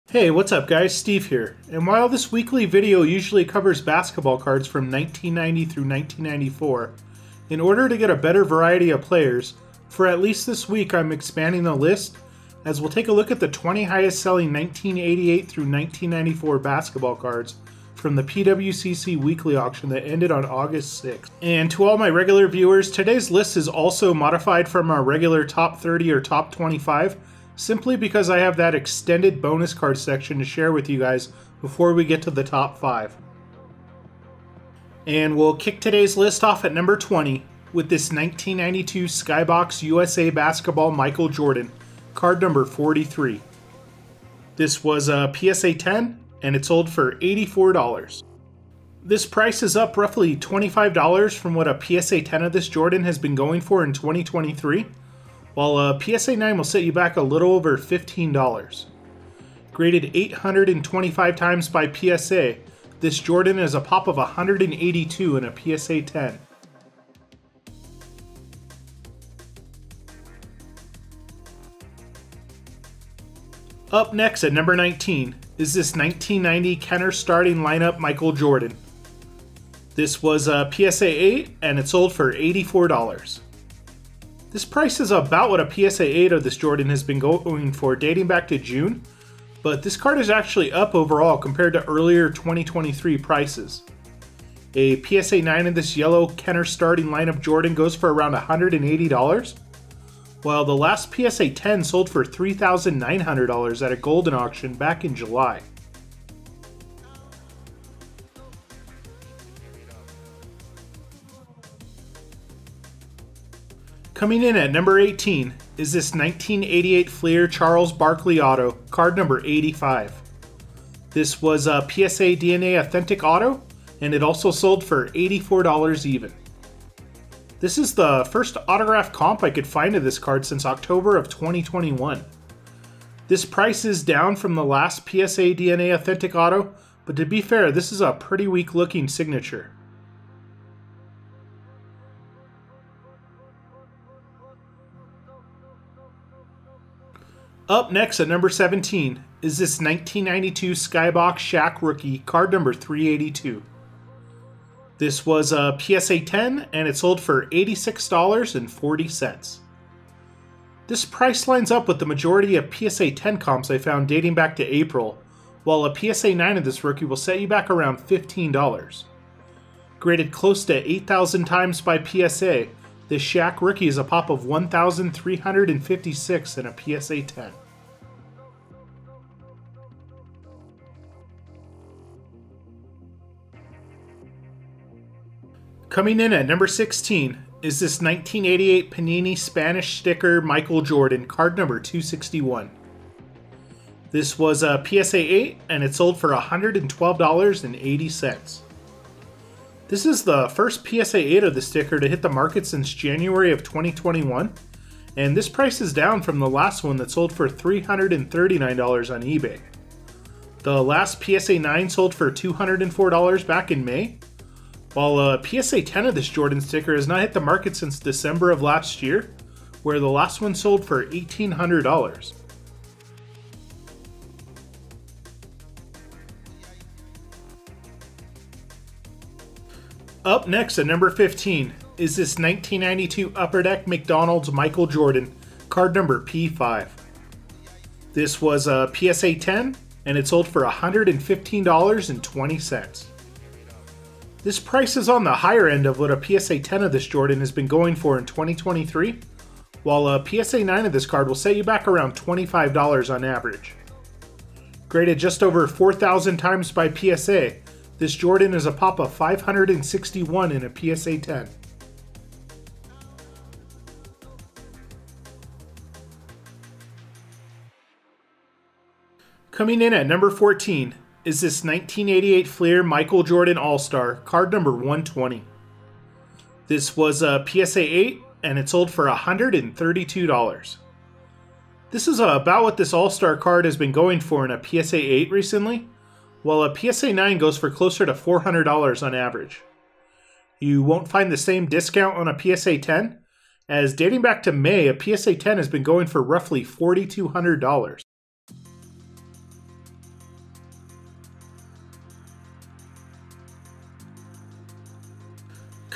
Hey, what's up guys? Steve here. And while this weekly video usually covers basketball cards from 1990 through 1994, in order to get a better variety of players, for at least this week I'm expanding the list as we'll take a look at the 20 highest selling 1988 through 1994 basketball cards from the PWCC weekly auction that ended on August 6th. And to all my regular viewers, today's list is also modified from our regular top 30 or top 25, simply because I have that extended bonus card section to share with you guys before we get to the top 5. And we'll kick today's list off at number 20 with this 1992 Skybox USA Basketball Michael Jordan, card number 43. This was a PSA 10 and it sold for $84. This price is up roughly $25 from what a PSA 10 of this Jordan has been going for in 2023. While a PSA 9 will set you back a little over $15. Graded 825 times by PSA, this Jordan is a pop of 182 in a PSA 10. Up next at number 19 is this 1990 Kenner starting lineup Michael Jordan. This was a PSA 8 and it sold for $84. This price is about what a PSA 8 of this Jordan has been going for dating back to June, but this card is actually up overall compared to earlier 2023 prices. A PSA 9 of this yellow Kenner starting lineup Jordan goes for around $180, while the last PSA 10 sold for $3,900 at a Golden auction back in July. Coming in at number 18 is this 1988 Fleer Charles Barkley Auto, card number 85. This was a PSA DNA Authentic Auto, and it also sold for $84 even. This is the first autograph comp I could find of this card since October of 2021. This price is down from the last PSA DNA Authentic Auto, but to be fair, this is a pretty weak looking signature. Up next at number 17 is this 1992 Skybox Shaq Rookie, card number 382. This was a PSA 10 and it sold for $86.40. This price lines up with the majority of PSA 10 comps I found dating back to April, while a PSA 9 of this rookie will set you back around $15. Graded close to 8,000 times by PSA, this Shaq Rookie is a pop of 1,356 in a PSA 10. Coming in at number 16 is this 1988 Panini Spanish sticker Michael Jordan, card number 261. This was a PSA 8 and it sold for $112.80. This is the first PSA 8 of the sticker to hit the market since January of 2021, and this price is down from the last one that sold for $339 on eBay. The last PSA 9 sold for $204 back in May, while a PSA 10 of this Jordan sticker has not hit the market since December of last year, where the last one sold for $1,800. Up next at number 15 is this 1992 Upper Deck McDonald's Michael Jordan, card number P5. This was a PSA 10 and it sold for $115.20. This price is on the higher end of what a PSA 10 of this Jordan has been going for in 2023, while a PSA 9 of this card will set you back around $25 on average. Graded just over 4,000 times by PSA, this Jordan is a pop of 561 in a PSA 10. Coming in at number 14 is this 1988 Fleer Michael Jordan All-Star, card number 120. This was a PSA 8 and it sold for $132. This is about what this All-Star card has been going for in a PSA 8 recently, while a PSA 9 goes for closer to $400 on average. You won't find the same discount on a PSA 10, as dating back to May, a PSA 10 has been going for roughly $4,200.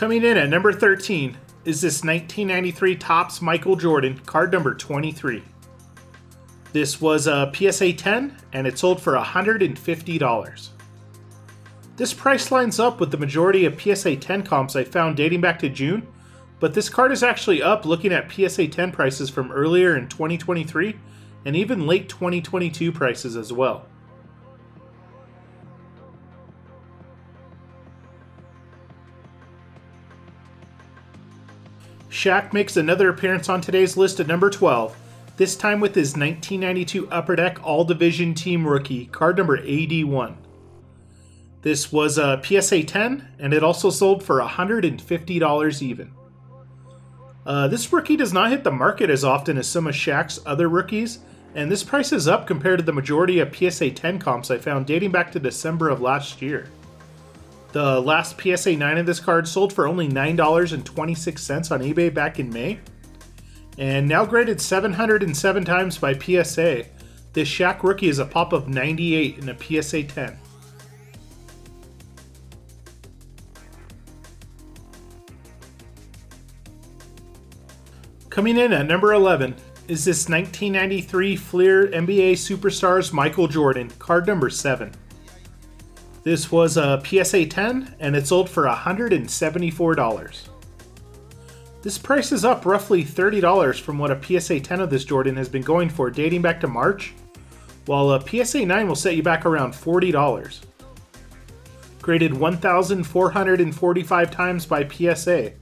Coming in at number 13 is this 1993 Topps Michael Jordan, card number 23. This was a PSA 10, and it sold for $150. This price lines up with the majority of PSA 10 comps I found dating back to June, but this card is actually up looking at PSA 10 prices from earlier in 2023 and even late 2022 prices as well. Shaq makes another appearance on today's list at number 12, this time with his 1992 Upper Deck All-Division Team Rookie, card number 81. This was a PSA 10, and it also sold for $150 even. This rookie does not hit the market as often as some of Shaq's other rookies, and this price is up compared to the majority of PSA 10 comps I found dating back to December of last year. The last PSA 9 of this card sold for only $9.26 on eBay back in May. And now graded 707 times by PSA, this Shaq rookie is a pop of 98 in a PSA 10. Coming in at number 11 is this 1993 Fleer NBA Superstars Michael Jordan, card number 7. This was a PSA 10, and it sold for $174. This price is up roughly $30 from what a PSA 10 of this Jordan has been going for dating back to March, while a PSA 9 will set you back around $40. Graded 1,445 times by PSA,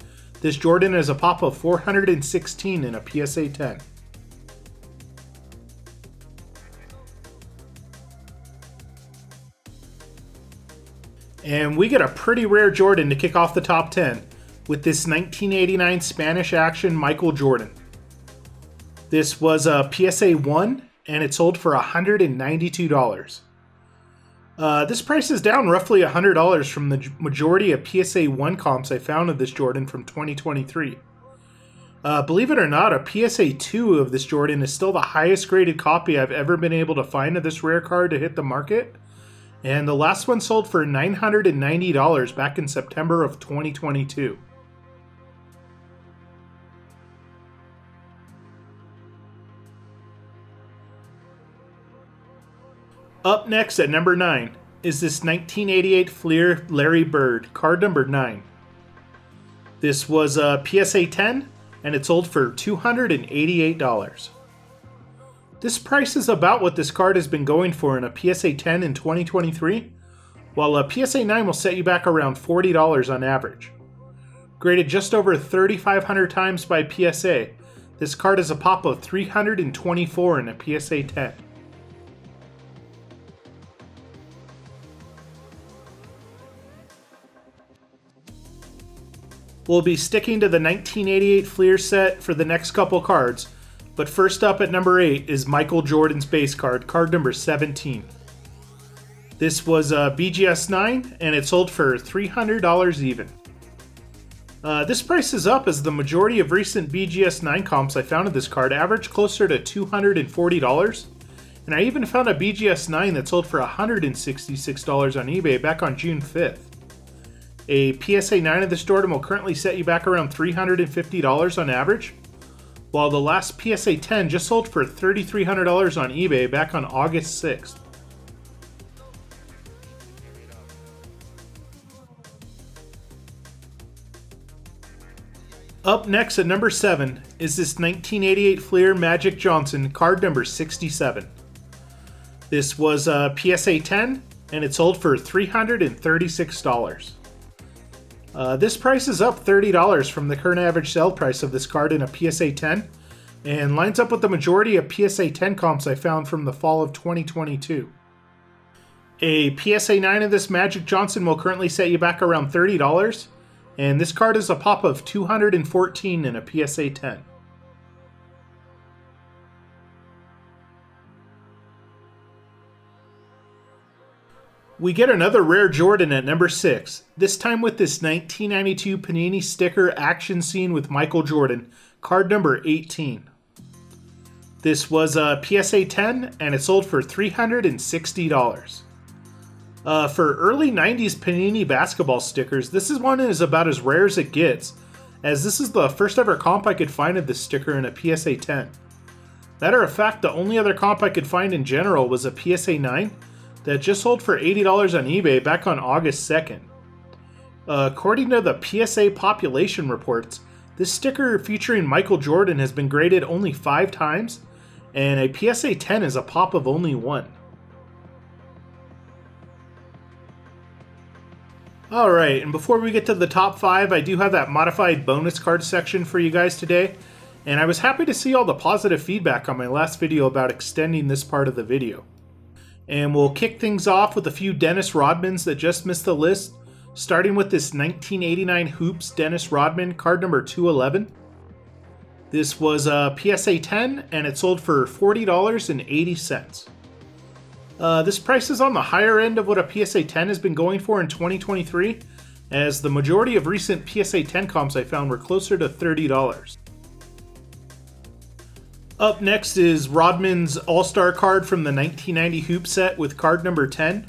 this Jordan is a pop of 416 in a PSA 10. And we get a pretty rare Jordan to kick off the top 10 with this 1989 Spanish Action Michael Jordan. This was a PSA 1, and it sold for $192. This price is down roughly $100 from the majority of PSA 1 comps I found of this Jordan from 2023. Believe it or not, a PSA 2 of this Jordan is still the highest graded copy I've ever been able to find of this rare card to hit the market. And the last one sold for $990 back in September of 2022. Up next at number 9 is this 1988 Fleer Larry Bird, card number 9. This was a PSA 10, and it sold for $288. This price is about what this card has been going for in a PSA 10 in 2023, while a PSA 9 will set you back around $40 on average. Graded just over 3,500 times by PSA, this card is a pop of 324 in a PSA 10. We'll be sticking to the 1988 Fleer set for the next couple cards, but first up at number 8 is Michael Jordan's base card, card number 17. This was a BGS 9, and it sold for $300 even. This price is up as the majority of recent BGS 9 comps I found of this card averaged closer to $240, and I even found a BGS 9 that sold for $166 on eBay back on June 5th. A PSA 9 of this Jordan will currently set you back around $350 on average, while the last PSA 10 just sold for $3,300 on eBay back on August 6th. Up next at number 7 is this 1988 Fleer Magic Johnson, card number 67. This was a PSA 10, and it sold for $336. This price is up $30 from the current average sale price of this card in a PSA 10, and lines up with the majority of PSA 10 comps I found from the fall of 2022. A PSA 9 of this Magic Johnson will currently set you back around $30, and this card is a pop of 214 in a PSA 10. We get another rare Jordan at number 6, this time with this 1992 Panini sticker action scene with Michael Jordan, card number 18. This was a PSA 10, and it sold for $360. For early 90s Panini basketball stickers, this one is about as rare as it gets, as this is the first ever comp I could find of this sticker in a PSA 10. Matter of fact, the only other comp I could find in general was a PSA 9 that just sold for $80 on eBay back on August 2nd. According to the PSA population reports, this sticker featuring Michael Jordan has been graded only 5 times, and a PSA 10 is a pop of only 1. Alright, and before we get to the top 5, I do have that modified bonus card section for you guys today, and I was happy to see all the positive feedback on my last video about extending this part of the video. And we'll kick things off with a few Dennis Rodmans that just missed the list, starting with this 1989 Hoops Dennis Rodman card number 211. This was a PSA 10 and it sold for $40.80. This price is on the higher end of what a PSA 10 has been going for in 2023, as the majority of recent PSA 10 comps I found were closer to $30. Up next is Rodman's All-Star card from the 1990 Hoop set with card number 10.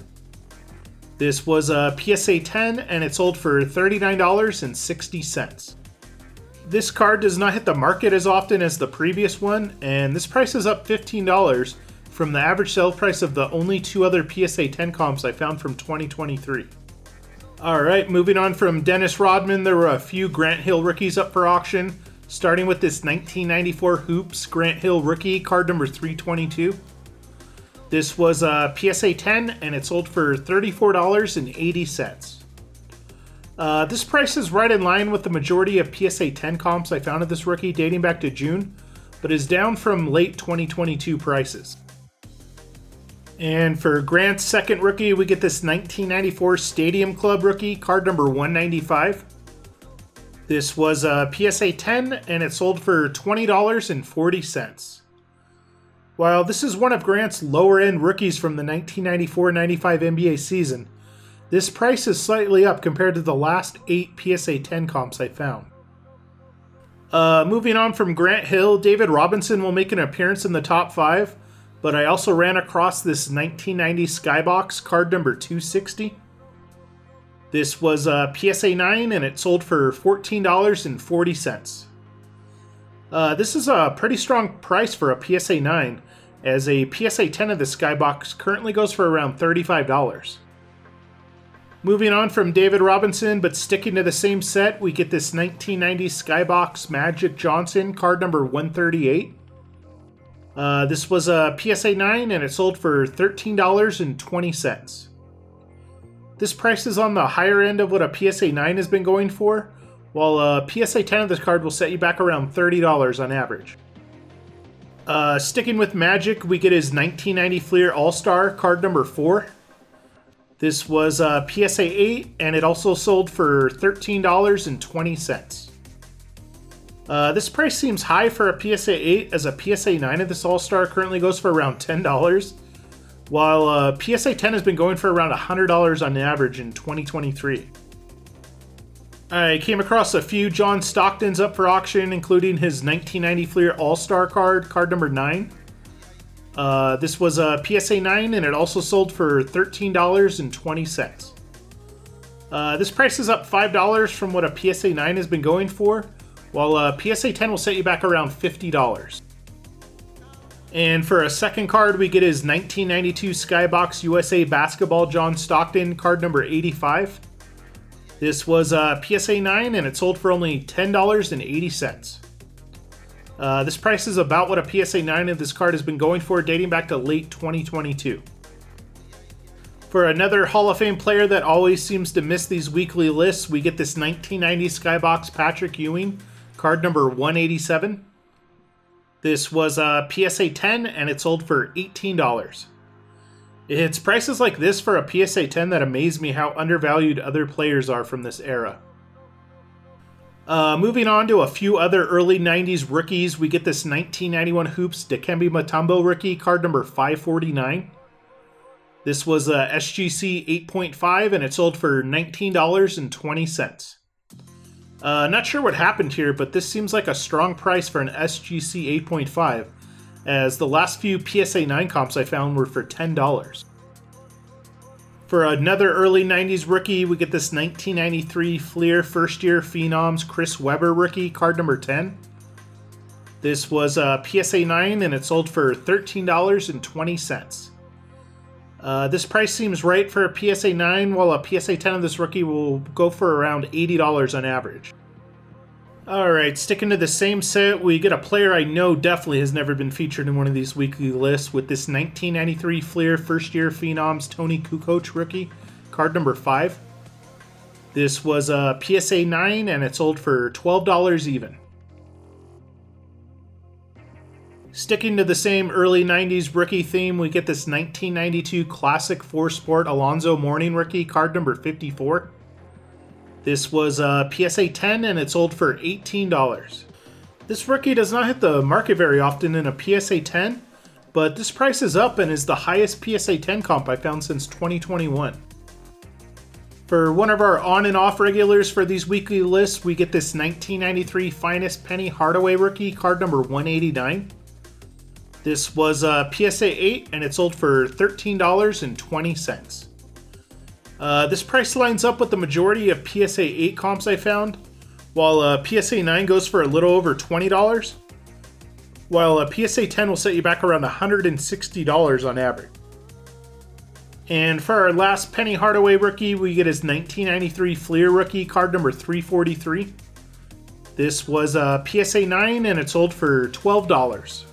This was a PSA 10 and it sold for $39.60. This card does not hit the market as often as the previous one, and this price is up $15 from the average sale price of the only 2 other PSA 10 comps I found from 2023. Alright, moving on from Dennis Rodman, there were a few Grant Hill rookies up for auction, starting with this 1994 Hoops Grant Hill rookie card number 322. This was a PSA 10 and it sold for $34.80. This price is right in line with the majority of PSA 10 comps I found of this rookie dating back to June, but is down from late 2022 prices. And for Grant's second rookie, we get this 1994 Stadium Club rookie card number 195. This was a PSA 10 and it sold for $20.40. While this is one of Grant's lower end rookies from the 1994-95 NBA season, this price is slightly up compared to the last 8 PSA 10 comps I found. Moving on from Grant Hill, David Robinson will make an appearance in the top 5, but I also ran across this 1990 Skybox card number 260. This was a PSA 9 and it sold for $14.40. This is a pretty strong price for a PSA 9, as a PSA 10 of the Skybox currently goes for around $35. Moving on from David Robinson, but sticking to the same set, we get this 1990 Skybox Magic Johnson card number 138. This was a PSA 9 and it sold for $13.20. This price is on the higher end of what a PSA 9 has been going for, while a PSA 10 of this card will set you back around $30 on average. Sticking with Magic, we get his 1990 Fleer All-Star card number 4. This was a PSA 8 and it also sold for $13.20. This price seems high for a PSA 8, as a PSA 9 of this All-Star currently goes for around $10. While PSA 10 has been going for around $100 on average in 2023. I came across a few John Stocktons up for auction, including his 1990 Fleer All-Star card number 9. This was a PSA 9 and it also sold for $13.20. This price is up $5 from what a PSA 9 has been going for, while a PSA 10 will set you back around $50. And for a second card, we get his 1992 Skybox USA Basketball John Stockton card number 85. This was a PSA 9 and it sold for only $10.80. This price is about what a PSA 9 of this card has been going for dating back to late 2022. For another Hall of Fame player that always seems to miss these weekly lists, we get this 1990 Skybox Patrick Ewing card number 187. This was a PSA 10 and it sold for $18. It's prices like this for a PSA 10 that amaze me how undervalued other players are from this era. Moving on to a few other early 90s rookies, we get this 1991 Hoops Dikembe Mutombo rookie card number 549. This was a SGC 8.5 and it sold for $19.20. Not sure what happened here, but this seems like a strong price for an SGC 8.5, as the last few PSA 9 comps I found were for $10. For another early 90s rookie, we get this 1993 Fleer First Year Phenoms Chris Webber rookie, card number 10. This was a PSA 9 and it sold for $13.20. This price seems right for a PSA 9, while a PSA 10 of this rookie will go for around $80 on average. Alright, sticking to the same set, we get a player I know definitely has never been featured in one of these weekly lists with this 1993 Fleer First Year Phenoms Tony Kukoc rookie, card number 5. This was a PSA 9 and it sold for $12 even. Sticking to the same early 90s rookie theme, we get this 1992 Classic 4 Sport Alonzo Mourning rookie, card number 54. This was a PSA 10 and it sold for $18. This rookie does not hit the market very often in a PSA 10, but this price is up and is the highest PSA 10 comp I found since 2021. For one of our on and off regulars for these weekly lists, we get this 1993 Finest Penny Hardaway rookie, card number 189. This was a PSA 8 and it sold for $13.20. This price lines up with the majority of PSA 8 comps I found, while PSA 9 goes for a little over $20, while a PSA 10 will set you back around $160 on average. And for our last Penny Hardaway rookie, we get his 1993 Fleer rookie, card number 343. This was a PSA 9 and it sold for $12.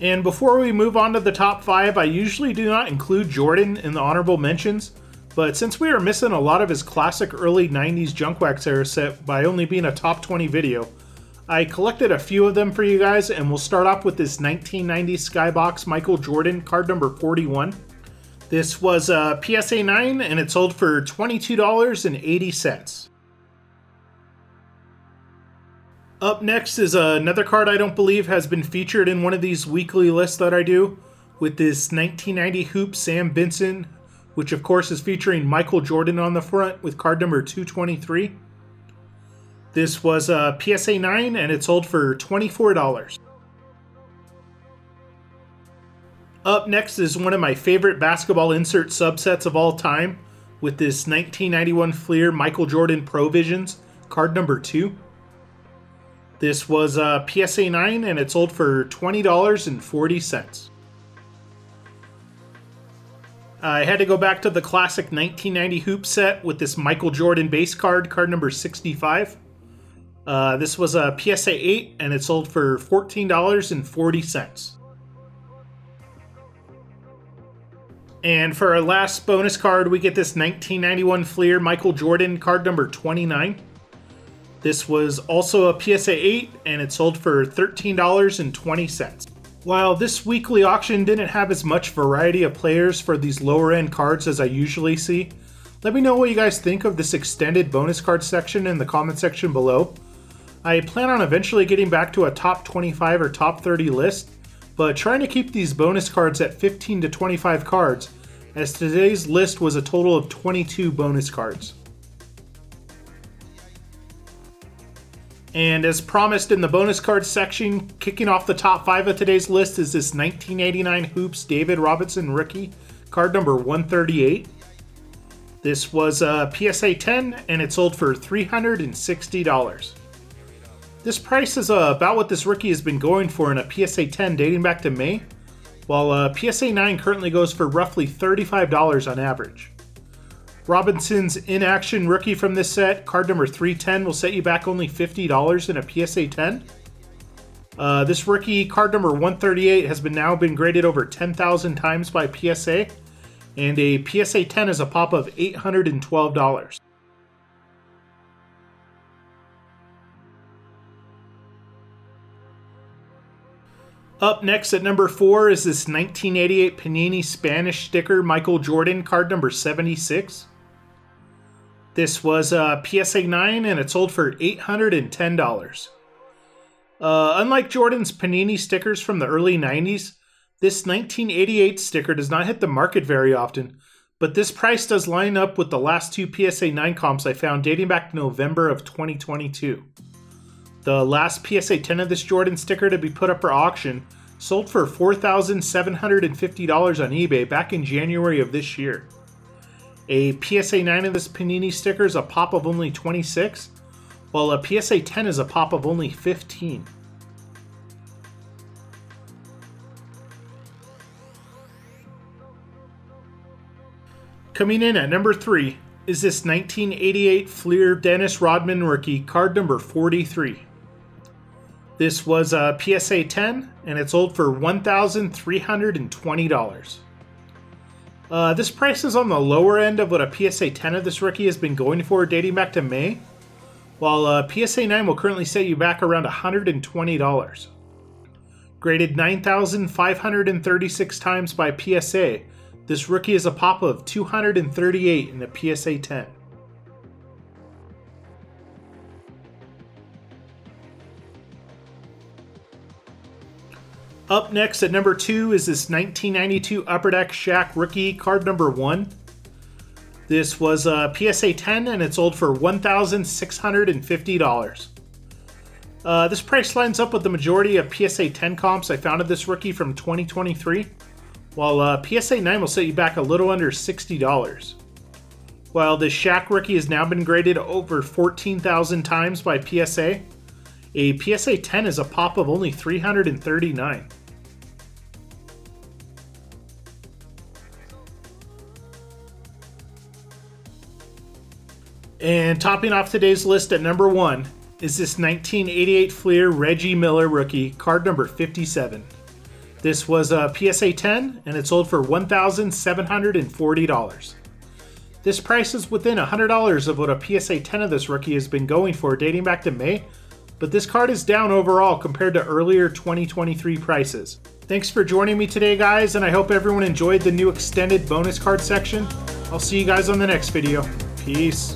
And before we move on to the top 5, I usually do not include Jordan in the honorable mentions, but since we are missing a lot of his classic early 90s Junk Wax era set by only being a top 20 video, I collected a few of them for you guys, and we'll start off with this 1990 Skybox Michael Jordan, card number 41. This was a PSA 9 and it sold for $22.80. Up next is another card I don't believe has been featured in one of these weekly lists that I do, with this 1990 Hoop Sam Benson, which of course is featuring Michael Jordan on the front with card number 223. This was a PSA 9 and it sold for $24. Up next is one of my favorite basketball insert subsets of all time, with this 1991 Fleer Michael Jordan Pro Visions, card number 2. This was a PSA 9 and it sold for $20.40. I had to go back to the classic 1990 hoop set with this Michael Jordan base card, card number 65. This was a PSA 8 and it sold for $14.40. And for our last bonus card, we get this 1991 Fleer Michael Jordan, card number 29. This was also a PSA 8 and it sold for $13.20. While this weekly auction didn't have as much variety of players for these lower end cards as I usually see, let me know what you guys think of this extended bonus card section in the comment section below. I plan on eventually getting back to a top 25 or top 30 list, but trying to keep these bonus cards at 15 to 25 cards, as today's list was a total of 22 bonus cards. And as promised in the bonus cards section, kicking off the top 5 of today's list is this 1989 Hoops David Robinson rookie, card number 138. This was a PSA 10 and it sold for $360. This price is about what this rookie has been going for in a PSA 10 dating back to May, while a PSA 9 currently goes for roughly $35 on average. Robinson's in-action rookie from this set, card number 310, will set you back only $50 in a PSA 10. This rookie, card number 138, has now been graded over 10,000 times by PSA, and a PSA 10 is a pop of $812. Up next at number 4 is this 1988 Panini Spanish sticker Michael Jordan, card number 76. This was a PSA 9 and it sold for $810. Unlike Jordan's Panini stickers from the early 90s, this 1988 sticker does not hit the market very often, but this price does line up with the last 2 PSA 9 comps I found dating back to November of 2022. The last PSA 10 of this Jordan sticker to be put up for auction Sold for $4,750 on eBay back in January of this year. A PSA 9 of this Panini sticker is a pop of only 26, while a PSA 10 is a pop of only 15. Coming in at number 3 is this 1988 Fleer Dennis Rodman rookie, card number 43. This was a PSA 10, and it sold for $1,320. This price is on the lower end of what a PSA 10 of this rookie has been going for dating back to May, while a PSA 9 will currently set you back around $120. Graded 9,536 times by PSA, this rookie is a pop of 238 in the PSA 10. Up next at number 2 is this 1992 Upper Deck Shaq rookie, card number 1. This was a PSA 10 and it sold for $1,650. This price lines up with the majority of PSA 10 comps I found of this rookie from 2023, while PSA 9 will set you back a little under $60. While this Shaq rookie has now been graded over 14,000 times by PSA, a PSA 10 is a pop of only 339. And topping off today's list at number 1 is this 1988 Fleer Reggie Miller rookie, card number 57. This was a PSA 10 and it sold for $1,740. This price is within $100 of what a PSA 10 of this rookie has been going for dating back to May, but this card is down overall compared to earlier 2023 prices. Thanks for joining me today, guys, and I hope everyone enjoyed the new extended bonus card section. I'll see you guys on the next video. Peace.